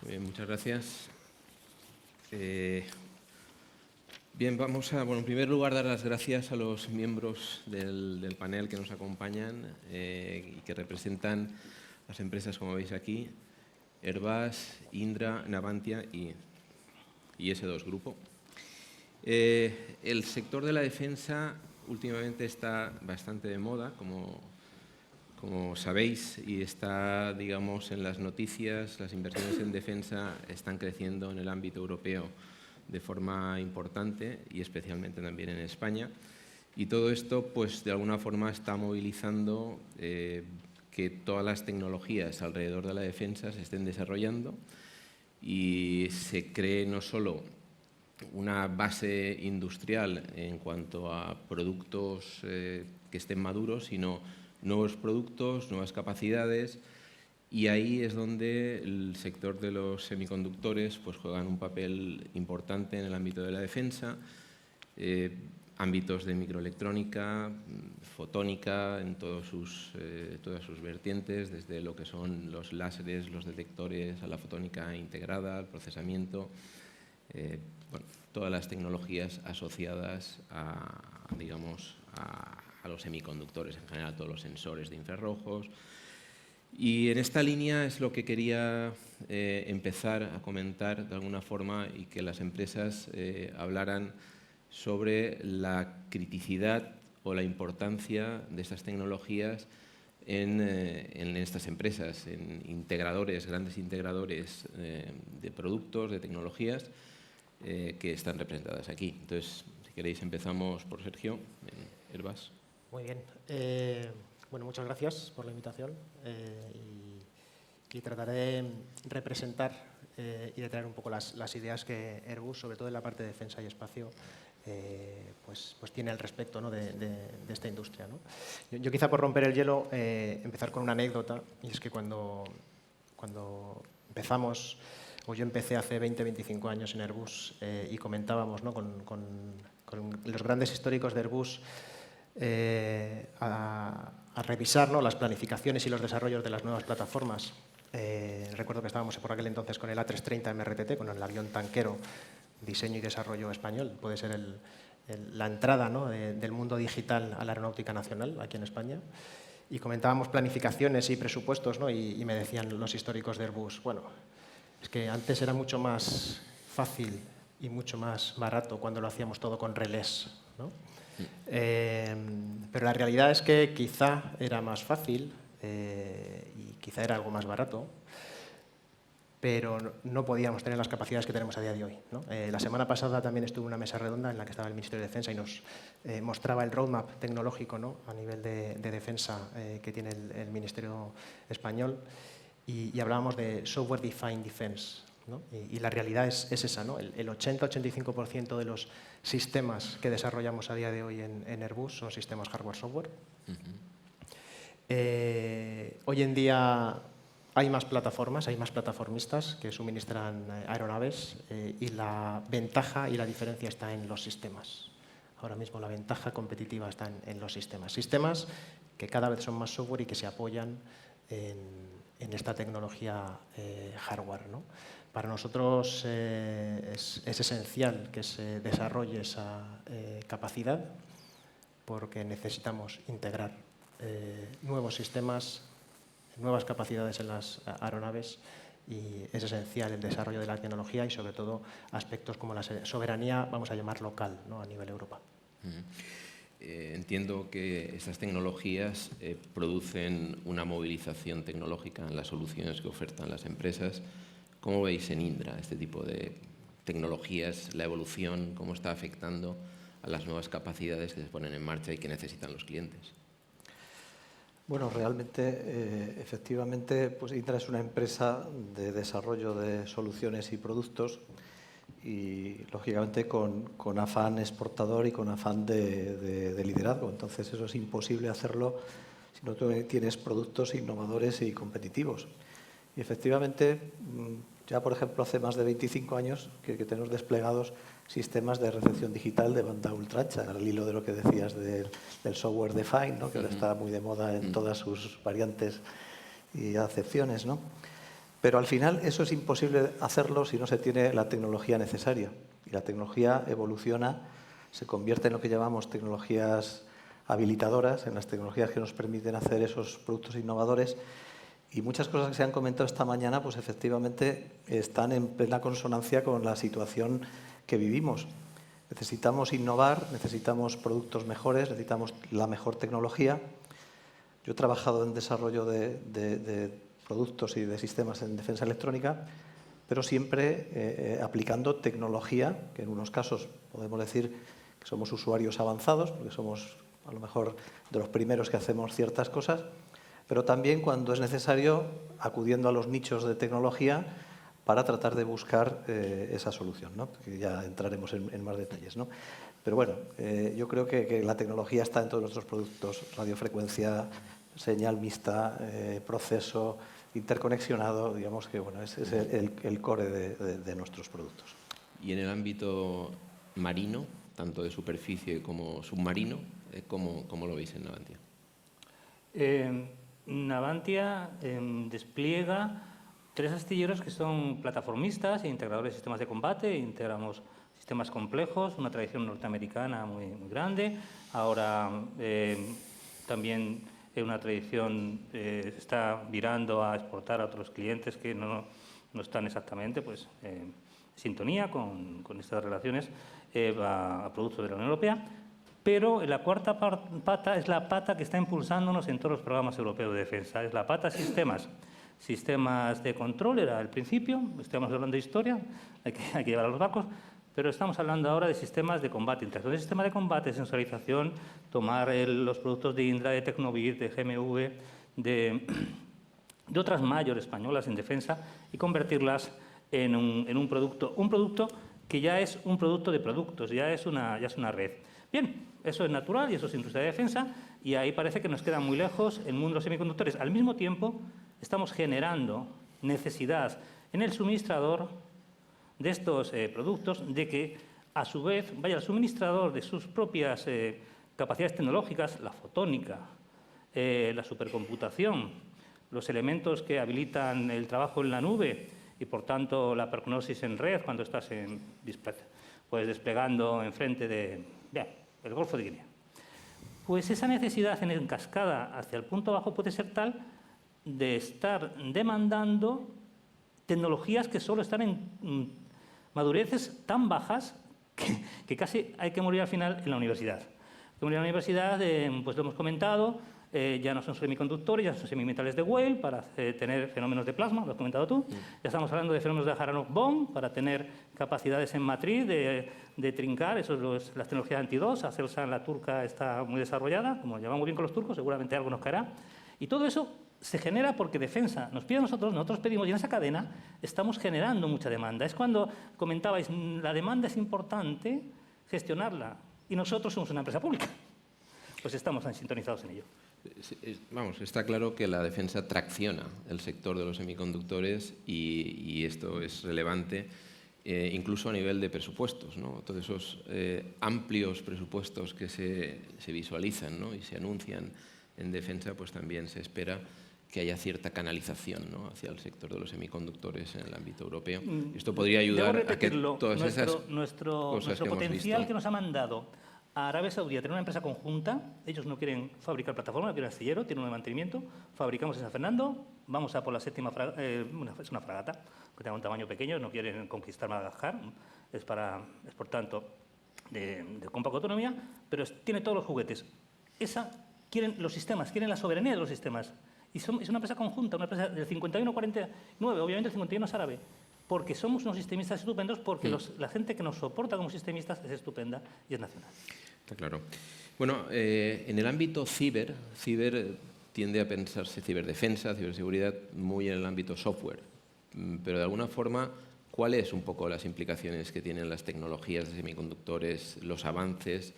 Bien, muchas gracias. Bien, vamos a, en primer lugar, dar las gracias a los miembros del panel que nos acompañan y que representan las empresas, como veis aquí, Airbus, Indra, Navantia y S2 Grupo. El sector de la defensa últimamente está bastante de moda, como sabéis, y está, digamos, en las noticias. Las inversiones en defensa están creciendo en el ámbito europeo de forma importante y especialmente también en España. Y todo esto, pues, de alguna forma está movilizando que todas las tecnologías alrededor de la defensa se estén desarrollando y se cree no solo una base industrial en cuanto a productos que estén maduros, sino nuevos productos, nuevas capacidades, y ahí es donde el sector de los semiconductores pues juegan un papel importante en el ámbito de la defensa, ámbitos de microelectrónica, fotónica, en todas sus vertientes, desde lo que son los láseres, los detectores, a la fotónica integrada, al procesamiento, todas las tecnologías asociadas digamos, a los semiconductores, en general todos los sensores de infrarrojos. Y en esta línea es lo que quería empezar a comentar de alguna forma, y que las empresas hablaran sobre la criticidad o la importancia de estas tecnologías en estas empresas, en integradores, grandes integradores de productos, de tecnologías que están representadas aquí. Entonces, si queréis, empezamos por Sergio, Airbus. Muy bien. Bueno, muchas gracias por la invitación y trataré de representar y de traer un poco las ideas que Airbus, sobre todo en la parte de defensa y espacio, pues tiene al respecto, ¿no?, de esta industria, ¿no? Yo quizá, por romper el hielo, empezar con una anécdota, y es que cuando empezamos, o yo empecé hace 20-25 años en Airbus, y comentábamos, ¿no?, con los grandes históricos de Airbus, a revisar, ¿no?, las planificaciones y los desarrollos de las nuevas plataformas. Recuerdo que estábamos por aquel entonces con el A330 MRTT, con el avión tanquero, diseño y desarrollo español. Puede ser la entrada, ¿no?, del mundo digital a la aeronáutica nacional aquí en España. Y comentábamos planificaciones y presupuestos, ¿no?, y me decían los históricos de Airbus, bueno, es que antes era mucho más fácil y mucho más barato cuando lo hacíamos todo con relés, ¿no? Pero la realidad es que quizá era más fácil y quizá era algo más barato, pero no podíamos tener las capacidades que tenemos a día de hoy, ¿no? La semana pasada también estuve en una mesa redonda en la que estaba el Ministerio de Defensa y nos mostraba el roadmap tecnológico, ¿no?, a nivel de defensa que tiene el Ministerio español, y hablábamos de Software Defined Defense, ¿no? Y la realidad es esa, ¿no? El 80-85% de los sistemas que desarrollamos a día de hoy en Airbus son sistemas hardware-software. Hoy en día hay más plataformas, hay más plataformistas que suministran aeronaves, y la ventaja y la diferencia está en los sistemas. Ahora mismo la ventaja competitiva está en los sistemas. Sistemas que cada vez son más software y que se apoyan en esta tecnología hardware, ¿no? Para nosotros es esencial que se desarrolle esa capacidad, porque necesitamos integrar nuevos sistemas, nuevas capacidades en las aeronaves, y es esencial el desarrollo de la tecnología y, sobre todo, aspectos como la soberanía, vamos a llamar local, ¿no?, a nivel Europa. Entiendo que estas tecnologías producen una movilización tecnológica en las soluciones que ofertan las empresas. ¿Cómo veis en Indra este tipo de tecnologías, la evolución, cómo está afectando a las nuevas capacidades que se ponen en marcha y que necesitan los clientes? Bueno, realmente, efectivamente, pues Indra es una empresa de desarrollo de soluciones y productos, y lógicamente con afán exportador y con afán de liderazgo. Entonces, eso es imposible hacerlo si no tienes productos innovadores y competitivos. Y efectivamente, ya por ejemplo hace más de 25 años que tenemos desplegados sistemas de recepción digital de banda ultra ancha, al hilo de lo que decías del software defined, ¿no?, que ahora está muy de moda en todas sus variantes y acepciones, ¿no? Pero al final eso es imposible hacerlo si no se tiene la tecnología necesaria. Y la tecnología evoluciona, se convierte en lo que llamamos tecnologías habilitadoras, en las tecnologías que nos permiten hacer esos productos innovadores. Y muchas cosas que se han comentado esta mañana, pues efectivamente están en plena consonancia con la situación que vivimos. Necesitamos innovar, necesitamos productos mejores, necesitamos la mejor tecnología. Yo he trabajado en desarrollo de productos y de sistemas en defensa electrónica, pero siempre aplicando tecnología, que en unos casos podemos decir que somos usuarios avanzados, porque somos a lo mejor de los primeros que hacemos ciertas cosas, pero también cuando es necesario acudiendo a los nichos de tecnología para tratar de buscar esa solución, ¿no? Que ya entraremos en más detalles, ¿no? Pero bueno, yo creo que la tecnología está en todos nuestros productos: radiofrecuencia, señal mixta, proceso interconexionado, digamos que bueno, es el core de nuestros productos. Y en el ámbito marino, tanto de superficie como submarino, ¿cómo lo veis en Navantia? Navantia despliega 3 astilleros que son plataformistas e integradores de sistemas de combate. Integramos sistemas complejos, una tradición norteamericana muy grande. Ahora también una tradición está virando a exportar a otros clientes que no están exactamente pues, en sintonía con estas relaciones a productos de la Unión Europea. Pero la cuarta pata es la pata que está impulsándonos en todos los programas europeos de defensa. Es la pata sistemas. Sistemas de control era el principio, estamos hablando de historia, hay que llevar a los barcos, pero estamos hablando ahora de sistemas de combate. Integración de sistema de combate, sensorización, tomar los productos de Indra, de Tecnovir, de GMV, de otras mayores españolas en defensa y convertirlas en un producto que ya es un producto de productos, ya es una red. Bien, eso es natural y eso es industria de defensa y ahí parece que nos queda muy lejos el mundo de los semiconductores. Al mismo tiempo, estamos generando necesidad en el suministrador de estos productos de que, a su vez, vaya el suministrador de sus propias capacidades tecnológicas, la fotónica, la supercomputación, los elementos que habilitan el trabajo en la nube y, por tanto, la prognosis en red cuando estás pues, desplegando enfrente del Golfo de Guinea. Pues esa necesidad en cascada hacia el punto bajo puede ser tal de estar demandando tecnologías que solo están en madureces tan bajas que casi hay que morir al final en la universidad. Hay que morir en la universidad, pues lo hemos comentado, ya no son semiconductores, ya son semimetales de Weyl para tener fenómenos de plasma, lo has comentado tú. Ya estamos hablando de fenómenos de Aharonov-Bohm para tener capacidades en matriz de trincar, eso es las tecnologías anti-2. Aselsan, la turca, está muy desarrollada, como llevamos bien con los turcos, seguramente algo nos caerá. Y todo eso se genera porque defensa nos pide a nosotros pedimos, y en esa cadena estamos generando mucha demanda. Es cuando comentabais, la demanda es importante gestionarla, y nosotros somos una empresa pública. Pues estamos sintonizados en ello. Vamos, está claro que la defensa tracciona el sector de los semiconductores y esto es relevante incluso a nivel de presupuestos, ¿no? Todos esos amplios presupuestos que se visualizan, ¿no? Y se anuncian en defensa, pues también se espera que haya cierta canalización, ¿no? Hacia el sector de los semiconductores en el ámbito europeo. Esto podría ayudar a que todas esas cosas que potencial que nos ha mandado a Arabia Saudí a tener una empresa conjunta. Ellos no quieren fabricar plataformas, no quieren astillero, tienen un mantenimiento. Fabricamos en San Fernando, vamos a por la séptima fragata, es una fragata que tiene un tamaño pequeño, no quieren conquistar Madagascar, es por tanto de compacta autonomía, pero tiene todos los juguetes. Quieren los sistemas, quieren la soberanía de los sistemas. Y es una empresa conjunta, una empresa del 51-49, obviamente el 51 es árabe, porque somos unos sistemistas estupendos, porque la gente que nos soporta como sistemistas es estupenda y es nacional. Está claro. Bueno, en el ámbito ciber tiende a pensarse ciberdefensa, ciberseguridad, muy en el ámbito software. Pero de alguna forma, ¿cuáles un poco las implicaciones que tienen las tecnologías de semiconductores, los avances,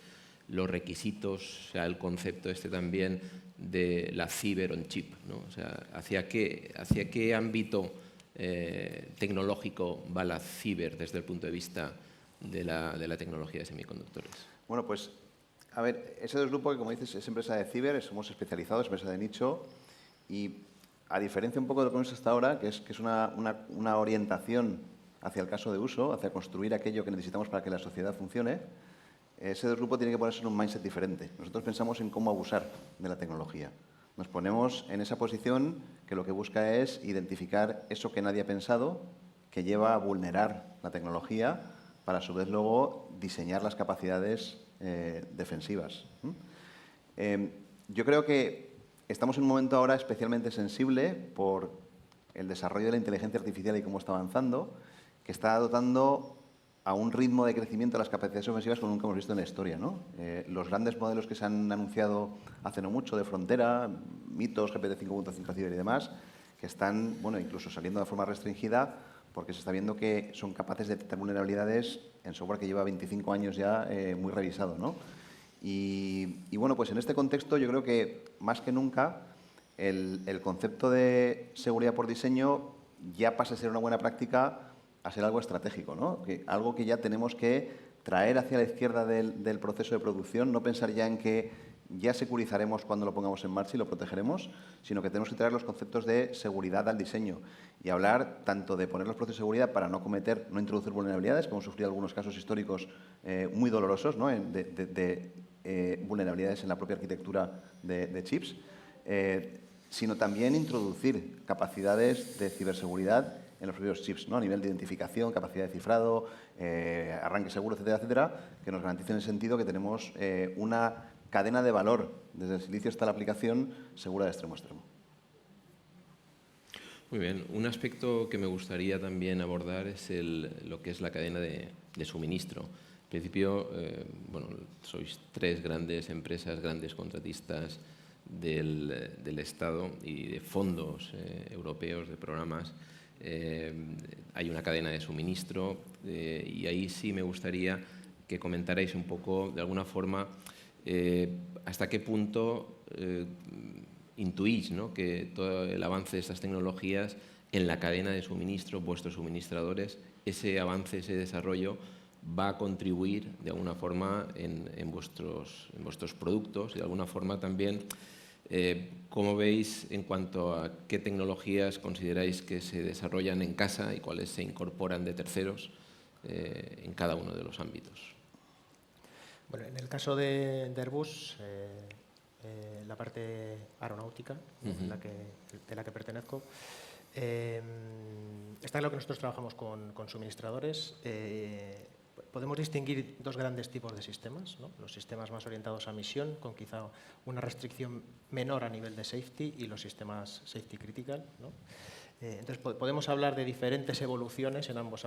los requisitos, o sea, el concepto también de la ciber on chip, ¿no? O sea, ¿hacia qué ámbito tecnológico va la ciber desde el punto de vista de la tecnología de semiconductores? Bueno, pues, a ver, ese grupo que, como dices, es empresa de ciber, somos especializados, empresa de nicho, y a diferencia un poco de lo que hemos hasta ahora, que es una orientación hacia el caso de uso, hacia construir aquello que necesitamos para que la sociedad funcione, ese grupo tiene que ponerse en un mindset diferente. Nosotros pensamos en cómo abusar de la tecnología. Nos ponemos en esa posición que lo que busca es identificar eso que nadie ha pensado, que lleva a vulnerar la tecnología para, a su vez, luego diseñar las capacidades defensivas. Yo creo que estamos en un momento ahora especialmente sensible por el desarrollo de la inteligencia artificial y cómo está avanzando, que está dotando a un ritmo de crecimiento de las capacidades ofensivas como nunca hemos visto en la historia, ¿no? Los grandes modelos que se han anunciado hace no mucho de frontera, mitos, GPT-5.5 Ciber y demás, que están, bueno, incluso saliendo de forma restringida porque se está viendo que son capaces de detectar vulnerabilidades en software que lleva 25 años ya muy revisado, ¿no? Y bueno, pues en este contexto yo creo que más que nunca el concepto de seguridad por diseño ya pasa a ser una buena práctica a ser algo estratégico, ¿no? Algo que ya tenemos que traer hacia la izquierda del proceso de producción, no pensar ya en que ya securizaremos cuando lo pongamos en marcha y lo protegeremos, sino que tenemos que traer los conceptos de seguridad al diseño y hablar tanto de poner los procesos de seguridad para no introducir vulnerabilidades, que hemos sufrido algunos casos históricos muy dolorosos, ¿no? de vulnerabilidades en la propia arquitectura de chips, sino también introducir capacidades de ciberseguridad en los propios chips, ¿no? A nivel de identificación, capacidad de cifrado, arranque seguro, etcétera, etcétera, que nos garanticen en el sentido que tenemos una cadena de valor desde el silicio hasta la aplicación segura de extremo a extremo. Muy bien. Un aspecto que me gustaría también abordar es lo que es la cadena de suministro. En principio, bueno, sois 3 grandes empresas, grandes contratistas del Estado y de fondos europeos, de programas. Hay una cadena de suministro y ahí sí me gustaría que comentarais un poco, de alguna forma, hasta qué punto intuís, ¿no?, que todo el avance de estas tecnologías en la cadena de suministro, vuestros suministradores, ese avance, ese desarrollo va a contribuir de alguna forma en vuestros productos y de alguna forma también ¿cómo veis en cuanto a qué tecnologías consideráis que se desarrollan en casa y cuáles se incorporan de terceros en cada uno de los ámbitos? Bueno, en el caso de Airbus, la parte aeronáutica, de la que pertenezco, está claro que nosotros trabajamos con suministradores. Podemos distinguir 2 grandes tipos de sistemas, ¿no? Los sistemas más orientados a misión, con quizá una restricción menor a nivel de safety, y los sistemas safety critical, ¿no? Entonces, podemos hablar de diferentes evoluciones en ambos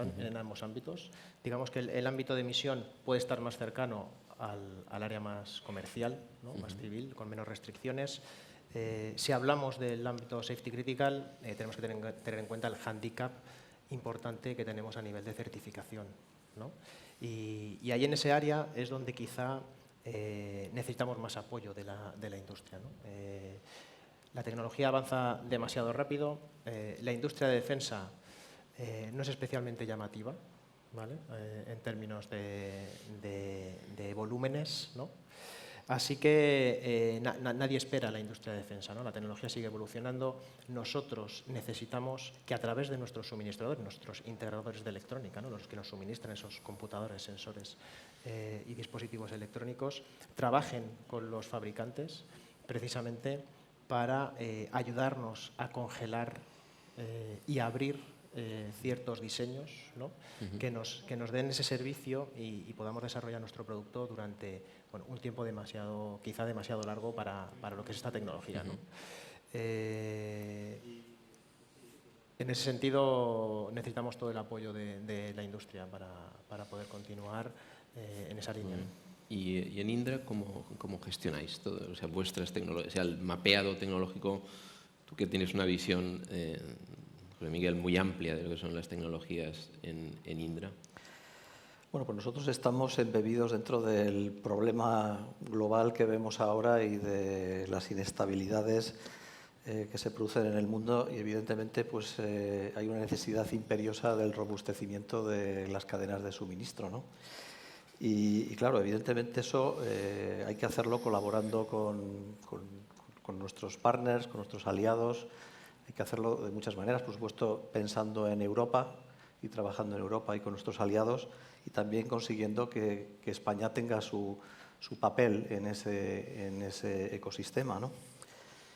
ámbitos. Digamos que el ámbito de misión puede estar más cercano al área más comercial, ¿no? Más civil, con menos restricciones. Si hablamos del ámbito safety critical, tenemos que tener en cuenta el hándicap importante que tenemos a nivel de certificación, ¿no? Y ahí en ese área es donde quizá necesitamos más apoyo de la industria, ¿no? La tecnología avanza demasiado rápido, la industria de defensa no es especialmente llamativa, ¿vale? En términos de volúmenes, ¿no? Así que nadie espera la industria de defensa, ¿no? La tecnología sigue evolucionando. Nosotros necesitamos que a través de nuestros suministradores, nuestros integradores de electrónica, ¿no?, los que nos suministran esos computadores, sensores y dispositivos electrónicos, trabajen con los fabricantes precisamente para ayudarnos a congelar y abrir ciertos diseños, ¿no?, que nos den ese servicio y podamos desarrollar nuestro producto durante, bueno, un tiempo quizá demasiado largo para lo que es esta tecnología, ¿no? En ese sentido, necesitamos todo el apoyo de la industria para poder continuar en esa línea. ¿Y en Indra cómo gestionáis todo? O sea, vuestras tecnologías, o sea, el mapeado tecnológico, tú que tienes una visión, José Miguel, muy amplia de lo que son las tecnologías en Indra. Bueno, pues nosotros estamos embebidos dentro del problema global que vemos ahora y de las inestabilidades que se producen en el mundo, y evidentemente pues, hay una necesidad imperiosa del robustecimiento de las cadenas de suministro, ¿no? Y claro, evidentemente eso hay que hacerlo colaborando con nuestros partners, con nuestros aliados, Hay que hacerlo de muchas maneras, por supuesto, pensando en Europa y trabajando en Europa y con nuestros aliados, y también consiguiendo que España tenga su papel en ese ecosistema, ¿no?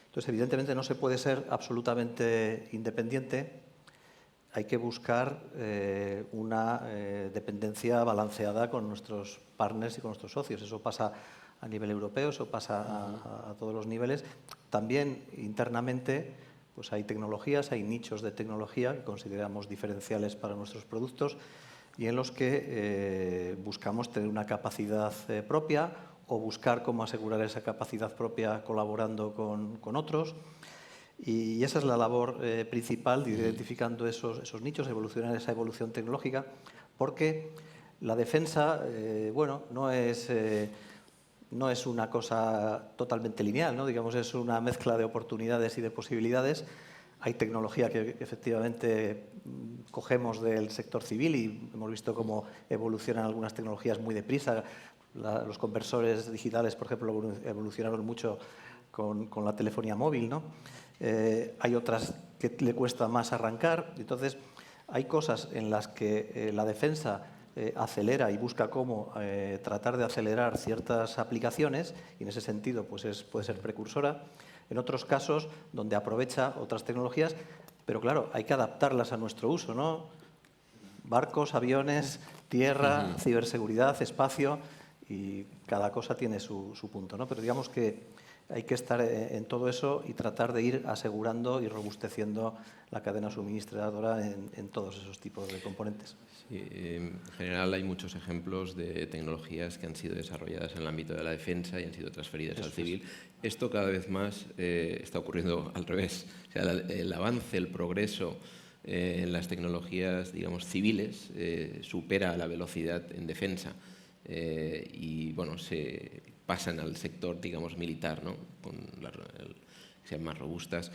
Entonces, evidentemente, no se puede ser absolutamente independiente. Hay que buscar una dependencia balanceada con nuestros partners y con nuestros socios. Eso pasa a nivel europeo, eso pasa a todos los niveles. También internamente pues hay tecnologías, hay nichos de tecnología que consideramos diferenciales para nuestros productos y en los que buscamos tener una capacidad propia o buscar cómo asegurar esa capacidad propia colaborando con otros. Y esa es la labor principal, de ir identificando esos nichos, evolucionar esa evolución tecnológica, porque la defensa, bueno, no es una cosa totalmente lineal, ¿no? Digamos, es una mezcla de oportunidades y de posibilidades. Hay tecnología que efectivamente cogemos del sector civil y hemos visto cómo evolucionan algunas tecnologías muy deprisa. Los conversores digitales, por ejemplo, evolucionaron mucho con la telefonía móvil, ¿no? Hay otras que le cuesta más arrancar. Entonces, hay cosas en las que la defensa acelera y busca cómo tratar de acelerar ciertas aplicaciones y en ese sentido pues puede ser precursora. En otros casos, donde aprovecha otras tecnologías, pero claro, hay que adaptarlas a nuestro uso, ¿no? Barcos, aviones, tierra, ciberseguridad, espacio, y cada cosa tiene su punto, ¿no? Pero digamos que hay que estar en todo eso y tratar de ir asegurando y robusteciendo la cadena suministradora en todos esos tipos de componentes. Sí, en general hay muchos ejemplos de tecnologías que han sido desarrolladas en el ámbito de la defensa y han sido transferidas al civil. Esto cada vez más está ocurriendo al revés. O sea, el avance, el progreso en las tecnologías, digamos, civiles supera la velocidad en defensa. Y bueno, se pasan al sector, digamos, militar, ¿no? Que sean más robustas.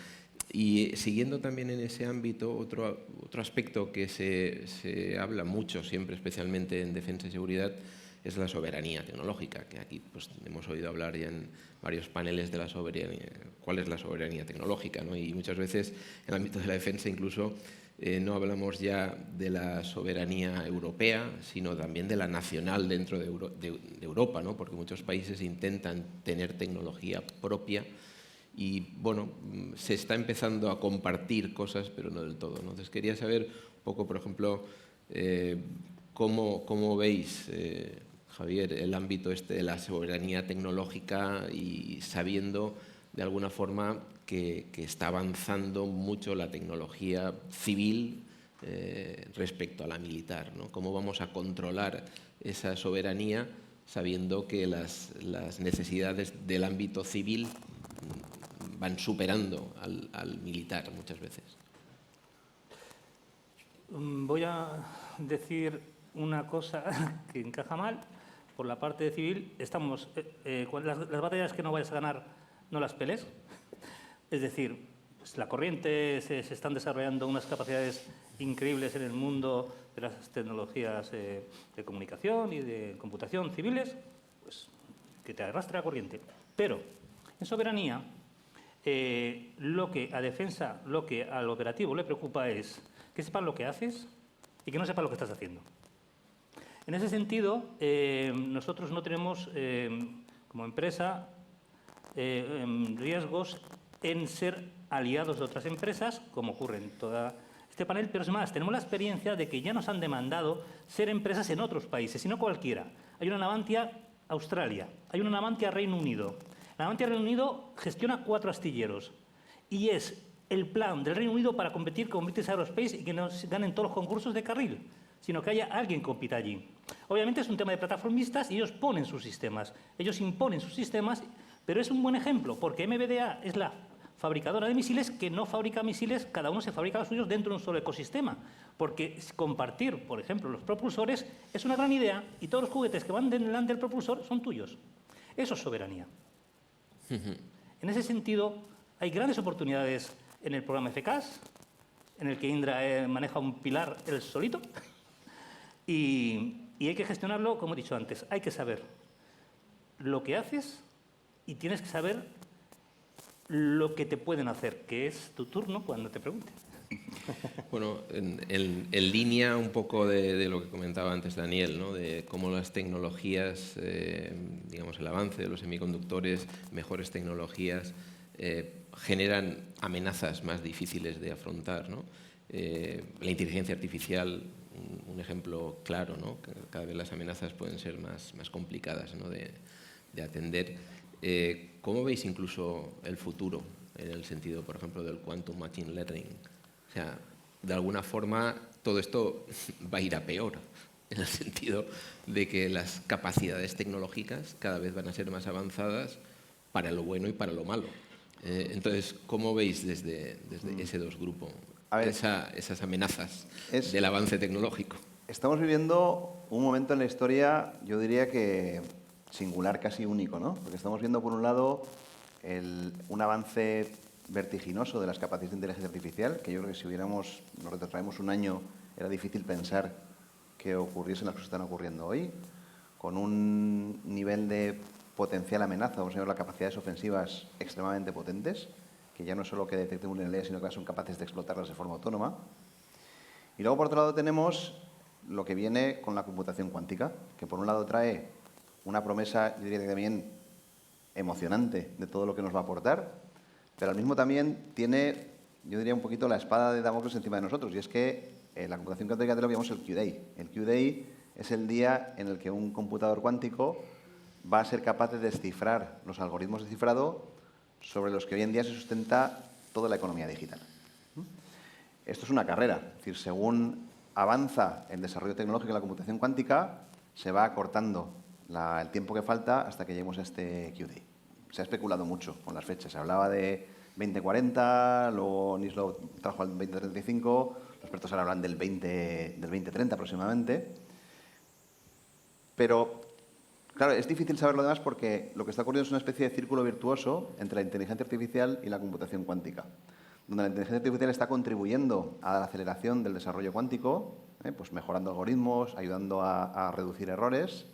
Y siguiendo también en ese ámbito, otro aspecto que se habla mucho siempre, especialmente en defensa y seguridad, es la soberanía tecnológica, que aquí pues, hemos oído hablar ya en varios paneles de la soberanía, cuál es la soberanía tecnológica, ¿no? Y muchas veces en el ámbito de la defensa incluso no hablamos ya de la soberanía europea, sino también de la nacional dentro de Europa, ¿no? Porque muchos países intentan tener tecnología propia y, bueno, se está empezando a compartir cosas, pero no del todo, ¿no? Entonces, quería saber un poco, por ejemplo, cómo veis, Javier, el ámbito este de la soberanía tecnológica y sabiendo, de alguna forma, que está avanzando mucho la tecnología civil respecto a la militar, ¿no? ¿Cómo vamos a controlar esa soberanía sabiendo que las necesidades del ámbito civil van superando al militar muchas veces? Voy a decir una cosa que encaja mal. Por la parte de civil, estamos las batallas que no vayas a ganar, no las pelees. Es decir, pues la corriente, se están desarrollando unas capacidades increíbles en el mundo de las tecnologías de comunicación y de computación civiles, pues que te arrastre la corriente. Pero en soberanía, lo que a defensa, lo que al operativo le preocupa es que sepas lo que haces y que no sepas lo que estás haciendo. En ese sentido, nosotros no tenemos, como empresa, riesgos en ser aliados de otras empresas, como ocurre en todo este panel, pero es más, tenemos la experiencia de que ya nos han demandado ser empresas en otros países, y no cualquiera. Hay una Navantia Australia, hay una Navantia Reino Unido. La Navantia Reino Unido gestiona 4 astilleros y es el plan del Reino Unido para competir con British Aerospace y que no ganen todos los concursos de carril, sino que haya alguien que compita allí. Obviamente es un tema de plataformistas y ellos ponen sus sistemas, ellos imponen sus sistemas, pero es un buen ejemplo porque MBDA es la fabricadora de misiles que no fabrica misiles, cada uno se fabrica los suyos dentro de un solo ecosistema, porque compartir, por ejemplo, los propulsores es una gran idea y todos los juguetes que van delante del propulsor son tuyos. Eso es soberanía. En ese sentido, hay grandes oportunidades en el programa FCAS, en el que Indra maneja un pilar él solito, y hay que gestionarlo, como he dicho antes, hay que saber lo que haces y tienes que saber lo que te pueden hacer, que es tu turno cuando te pregunten. Bueno, en línea un poco de lo que comentaba antes Daniel, ¿no? De cómo las tecnologías, digamos el avance de los semiconductores, mejores tecnologías, generan amenazas más difíciles de afrontar, ¿no? La inteligencia artificial, un ejemplo claro, ¿no? Cada vez las amenazas pueden ser más complicadas, ¿no? de atender. ¿Cómo veis incluso el futuro en el sentido, por ejemplo, del quantum machine learning? O sea, de alguna forma todo esto va a ir a peor, en el sentido de que las capacidades tecnológicas cada vez van a ser más avanzadas para lo bueno y para lo malo. Entonces, ¿cómo veis desde ese dos grupo esas amenazas del avance tecnológico? Estamos viviendo un momento en la historia, yo diría que singular, casi único, ¿no? Porque estamos viendo, por un lado, un avance vertiginoso de las capacidades de inteligencia artificial, que yo creo que si nos retrotraemos un año, era difícil pensar que ocurriesen las cosas que están ocurriendo hoy, con un nivel de potencial amenaza, vamos a ver, las capacidades ofensivas extremadamente potentes, que ya no es solo que detecten vulnerabilidades, sino que son capaces de explotarlas de forma autónoma. Y luego, por otro lado, tenemos lo que viene con la computación cuántica, que por un lado trae una promesa, yo diría que también emocionante de todo lo que nos va a aportar, pero al mismo también tiene, yo diría, un poquito la espada de Damocles encima de nosotros, y es que la computación cuántica lo llamamos el Q-Day. El Q-Day es el día en el que un computador cuántico va a ser capaz de descifrar los algoritmos de cifrado sobre los que hoy en día se sustenta toda la economía digital. Esto es una carrera, es decir, según avanza el desarrollo tecnológico de la computación cuántica, se va acortando el tiempo que falta hasta que lleguemos a este Q-Day. Se ha especulado mucho con las fechas. Se hablaba de 2040, luego NIST lo trajo al 2035, los expertos ahora hablan del 2030 aproximadamente. Pero, claro, es difícil saber lo demás porque lo que está ocurriendo es una especie de círculo virtuoso entre la inteligencia artificial y la computación cuántica, donde la inteligencia artificial está contribuyendo a la aceleración del desarrollo cuántico, pues mejorando algoritmos, ayudando a reducir errores,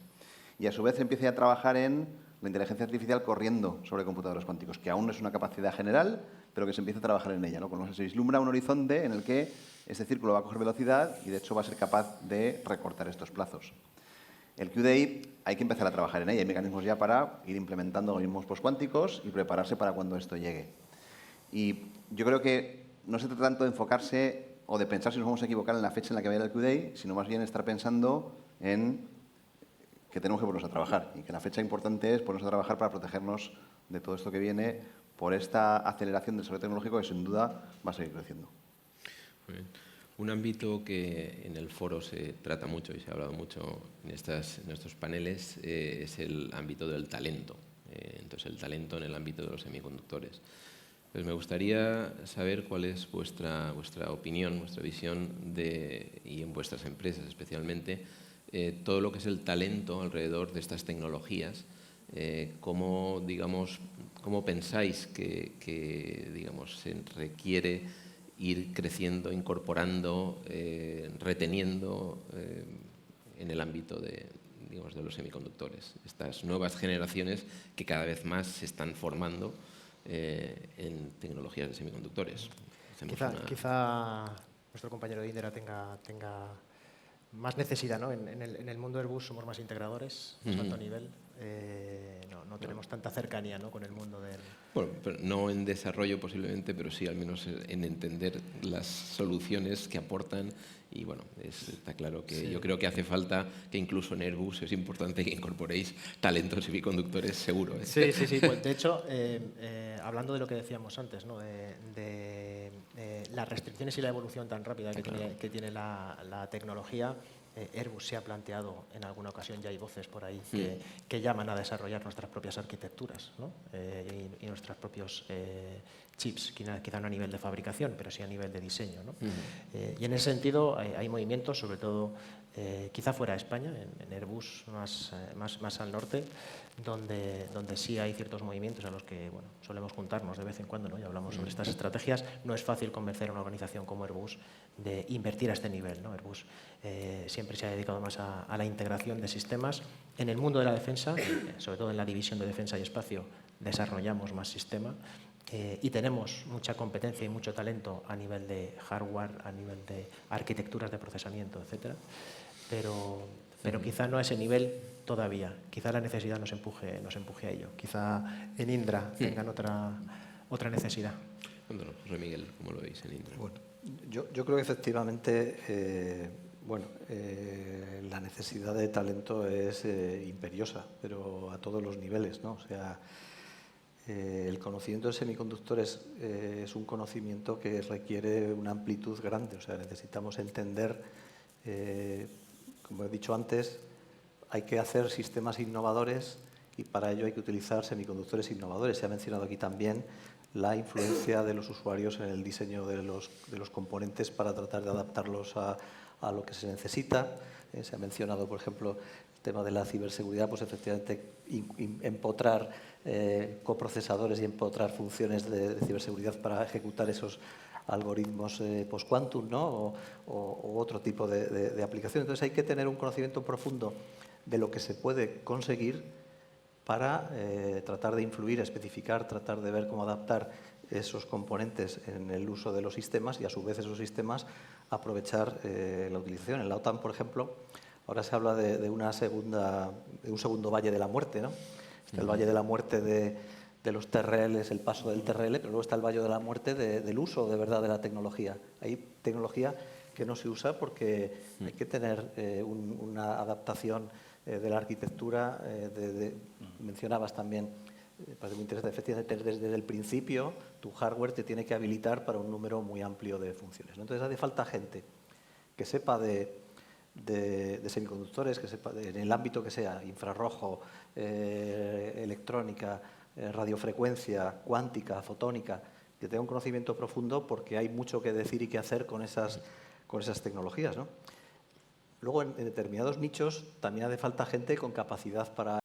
y a su vez empieza a trabajar en la inteligencia artificial corriendo sobre computadores cuánticos, que aún no es una capacidad general, pero que se empieza a trabajar en ella, ¿no? Se vislumbra un horizonte en el que este círculo va a coger velocidad y, de hecho, va a ser capaz de recortar estos plazos. El Q-Day hay que empezar a trabajar en ella. Hay mecanismos ya para ir implementando algoritmos postcuánticos y prepararse para cuando esto llegue. Y yo creo que no se trata tanto de enfocarse o de pensar si nos vamos a equivocar en la fecha en la que vaya el Q-Day, sino más bien estar pensando en que tenemos que ponernos a trabajar y que la fecha importante es ponernos a trabajar para protegernos de todo esto que viene por esta aceleración del desarrollo tecnológico que sin duda va a seguir creciendo. Muy bien. Un ámbito que en el foro se trata mucho y se ha hablado mucho en estos paneles es el ámbito del talento. Entonces, el talento en el ámbito de los semiconductores. Pues me gustaría saber cuál es vuestra opinión, vuestra visión y en vuestras empresas especialmente, todo lo que es el talento alrededor de estas tecnologías. ¿Cómo pensáis que digamos, se requiere ir creciendo, incorporando, reteniendo en el ámbito de los semiconductores? Estas nuevas generaciones que cada vez más se están formando en tecnologías de semiconductores. Quizá nuestro compañero de Indra tenga más necesidad, ¿no? En el mundo Airbus somos más integradores, más alto nivel. No tenemos tanta cercanía, ¿no? Con el mundo del... Bueno, pero no en desarrollo posiblemente, pero sí al menos en entender las soluciones que aportan. Y bueno, está claro que sí. Yo creo que hace falta que incluso en Airbus es importante que incorporéis talentos semiconductores, seguro. Sí. Pues, de hecho, hablando de lo que decíamos antes, ¿no? de las restricciones y la evolución tan rápida que tiene la tecnología, Airbus se ha planteado en alguna ocasión, ya hay voces por ahí que llaman a desarrollar nuestras propias arquitecturas, ¿no? y nuestros propios chips, quizá no a nivel de fabricación, pero sí a nivel de diseño, ¿no? Y en ese sentido hay movimientos, sobre todo quizá fuera de España, en Airbus más al norte, donde sí hay ciertos movimientos a los que solemos juntarnos de vez en cuando, ¿no? Y hablamos sobre estas estrategias. No es fácil convencer a una organización como Airbus de invertir a este nivel, ¿no? Airbus siempre se ha dedicado más a la integración de sistemas. En el mundo de la defensa, sobre todo en la división de defensa y espacio, desarrollamos más sistema. y tenemos mucha competencia y mucho talento a nivel de hardware, a nivel de arquitecturas de procesamiento, etcétera, pero quizá no a ese nivel todavía. Quizá la necesidad nos empuje a ello. Quizá en Indra tengan otra necesidad. José Miguel, ¿cómo lo veis en Indra? Bueno, yo creo que efectivamente la necesidad de talento es imperiosa, pero a todos los niveles, ¿no? O sea, el conocimiento de semiconductores es un conocimiento que requiere una amplitud grande. O sea, necesitamos entender, como he dicho antes, hay que hacer sistemas innovadores y para ello hay que utilizar semiconductores innovadores. Se ha mencionado aquí también la influencia de los usuarios en el diseño de los componentes para tratar de adaptarlos a lo que se necesita. Se ha mencionado, por ejemplo, el tema de la ciberseguridad, pues efectivamente empotrar coprocesadores y empotrar funciones de ciberseguridad para ejecutar esos algoritmos post-quantum, ¿no? o otro tipo de aplicación. Entonces hay que tener un conocimiento profundo de lo que se puede conseguir para tratar de influir, especificar, tratar de ver cómo adaptar esos componentes en el uso de los sistemas y a su vez esos sistemas aprovechar la utilización. En la OTAN, por ejemplo, ahora se habla de un segundo valle de la muerte, ¿no? Está el valle de la muerte de los TRLs, el paso del TRL, pero luego está el valle de la muerte del uso de verdad de la tecnología. Hay tecnología que no se usa porque hay que tener una adaptación de la arquitectura. Mencionabas también, parece muy interesante, efectivamente, desde el principio tu hardware te tiene que habilitar para un número muy amplio de funciones, ¿no? Entonces hace falta gente que sepa de semiconductores, que sepa en el ámbito que sea, infrarrojo, electrónica, radiofrecuencia, cuántica, fotónica, que tenga un conocimiento profundo porque hay mucho que decir y que hacer con esas tecnologías, ¿no? Luego, en determinados nichos también hace falta gente con capacidad para